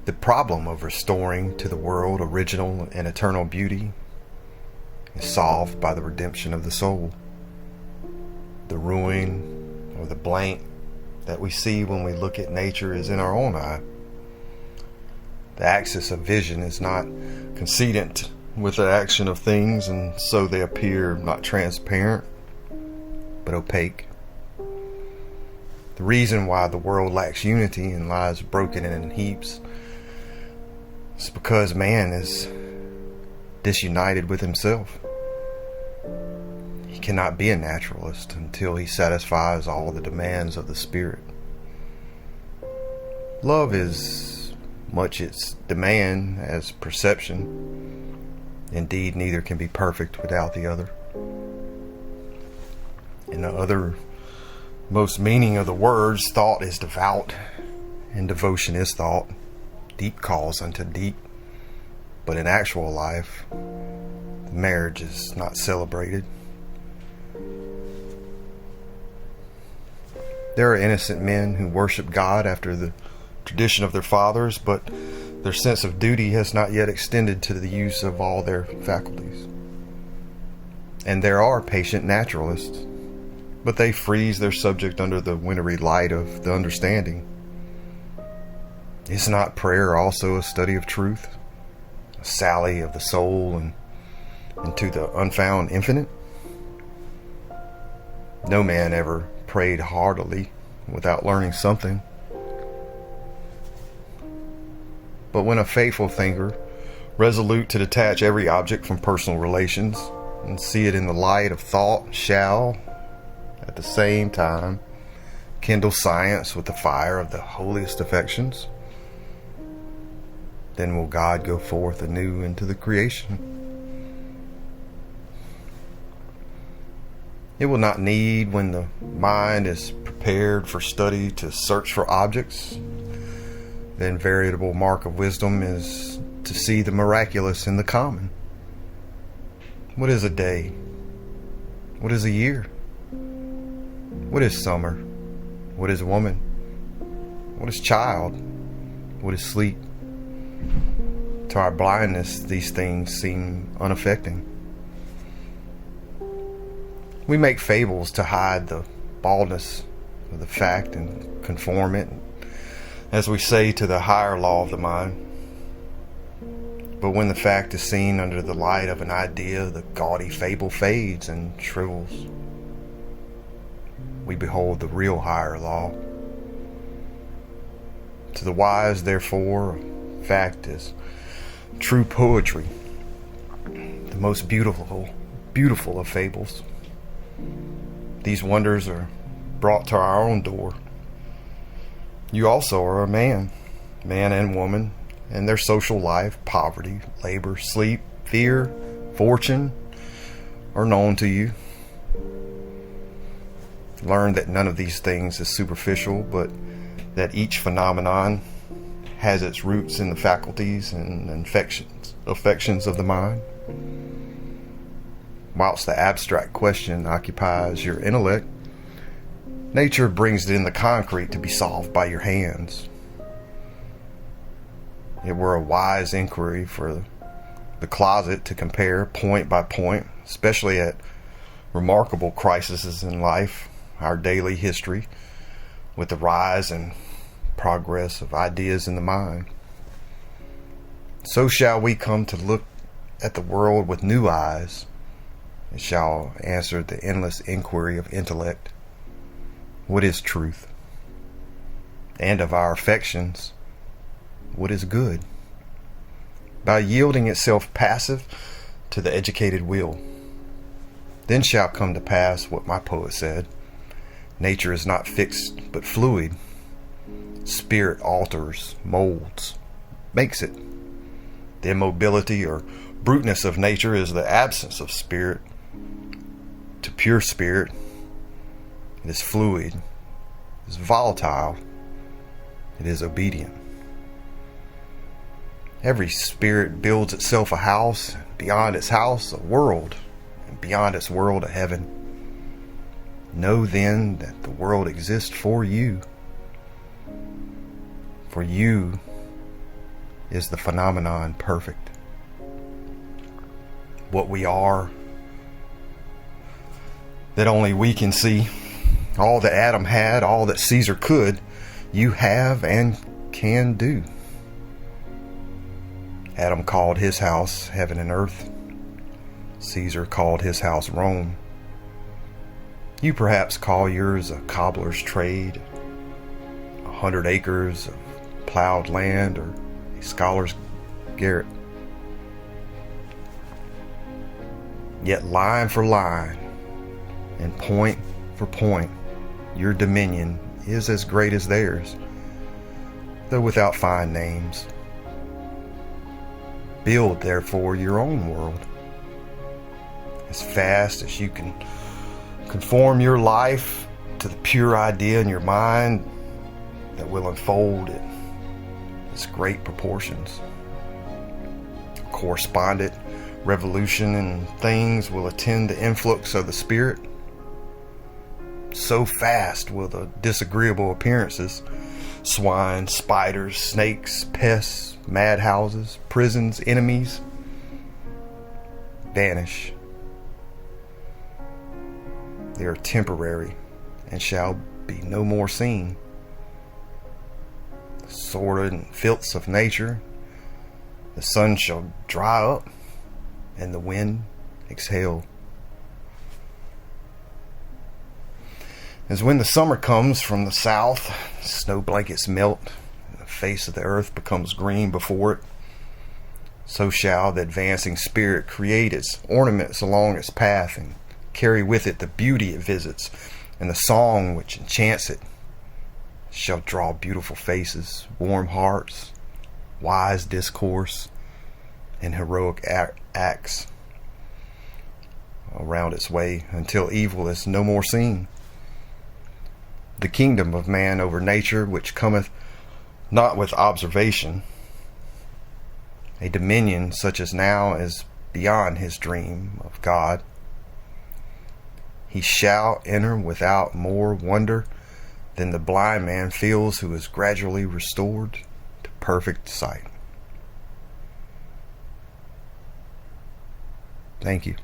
The problem of restoring to the world original and eternal beauty is solved by the redemption of the soul. The ruin or the blank that we see when we look at nature is in our own eye. The axis of vision is not coincident with the action of things, and so they appear not transparent, but opaque. The reason why the world lacks unity and lies broken in heaps is because man is disunited with himself. He cannot be a naturalist until he satisfies all the demands of the spirit. Love is much its demand as perception. Indeed, neither can be perfect without the other. In the other most meaning of the words, thought is devout, and devotion is thought. Deep calls unto deep. But in actual life, the marriage is not celebrated. There are innocent men who worship God after the tradition of their fathers, but their sense of duty has not yet extended to the use of all their faculties. And there are patient naturalists, but they freeze their subject under the wintry light of the understanding. Is not prayer also a study of truth? A sally of the soul and into the unfound infinite? No man ever prayed heartily without learning something. But when a faithful thinker, resolute to detach every object from personal relations and see it in the light of thought, shall, at the same time, kindle science with the fire of the holiest affections, then will God go forth anew into the creation. It will not need, when the mind is prepared for study, to search for objects. The invariable mark of wisdom is to see the miraculous in the common. What is a day? What is a year? What is summer? What is woman? What is child? What is sleep? To our blindness, these things seem unaffecting. We make fables to hide the baldness of the fact and conform it, as we say, to the higher law of the mind. But when the fact is seen under the light of an idea, the gaudy fable fades and shrivels. We behold the real higher law. To the wise, therefore, fact is true poetry, the most beautiful of fables. These wonders are brought to our own door. You also are a man and woman, and their social life, poverty, labor, sleep, fear, fortune are known to you. Learn that none of these things is superficial, but that each phenomenon has its roots in the faculties and affections of the mind. Whilst the abstract question occupies your intellect, nature brings it in the concrete to be solved by your hands. It were a wise inquiry for the closet to compare point by point, especially at remarkable crises in life, our daily history, with the rise and progress of ideas in the mind. So shall we come to look at the world with new eyes. It shall answer the endless inquiry of intellect. What is truth? And of our affections, what is good? By yielding itself passive to the educated will. Then shall come to pass what my poet said. Nature is not fixed but fluid. Spirit alters, molds, makes it. The immobility or bruteness of nature is the absence of spirit. To pure spirit, it is fluid, it is volatile, it is obedient. Every spirit builds itself a house, beyond its house a world, and beyond its world a heaven. Know then that the world exists for you is the phenomenon perfect. What we are, that only we can see. All that Adam had, all that Caesar could, you have and can do. Adam called his house heaven and earth. Caesar called his house Rome. You perhaps call yours a cobbler's trade, 100 acres of plowed land, or a scholar's garret. Yet line for line and point for point, your dominion is as great as theirs, though without fine names. Build, therefore, your own world. As fast as you can conform your life to the pure idea in your mind that will unfold it its great proportions. Correspondent revolution in things will attend the influx of the Spirit. So fast will the disagreeable appearances, swine, spiders, snakes, pests, madhouses, prisons, enemies, vanish. They are temporary and shall be no more seen. The sordid and filths of nature, the sun shall dry up and the wind exhale. As when the summer comes from the south, snow blankets melt, and the face of the earth becomes green before it, so shall the advancing Spirit create its ornaments along its path and carry with it the beauty it visits, and the song which enchants it shall draw beautiful faces, warm hearts, wise discourse, and heroic acts around its way until evil is no more seen. The kingdom of man over nature, which cometh not with observation, a dominion such as now is beyond his dream of God, he shall enter without more wonder than the blind man feels who is gradually restored to perfect sight. Thank you.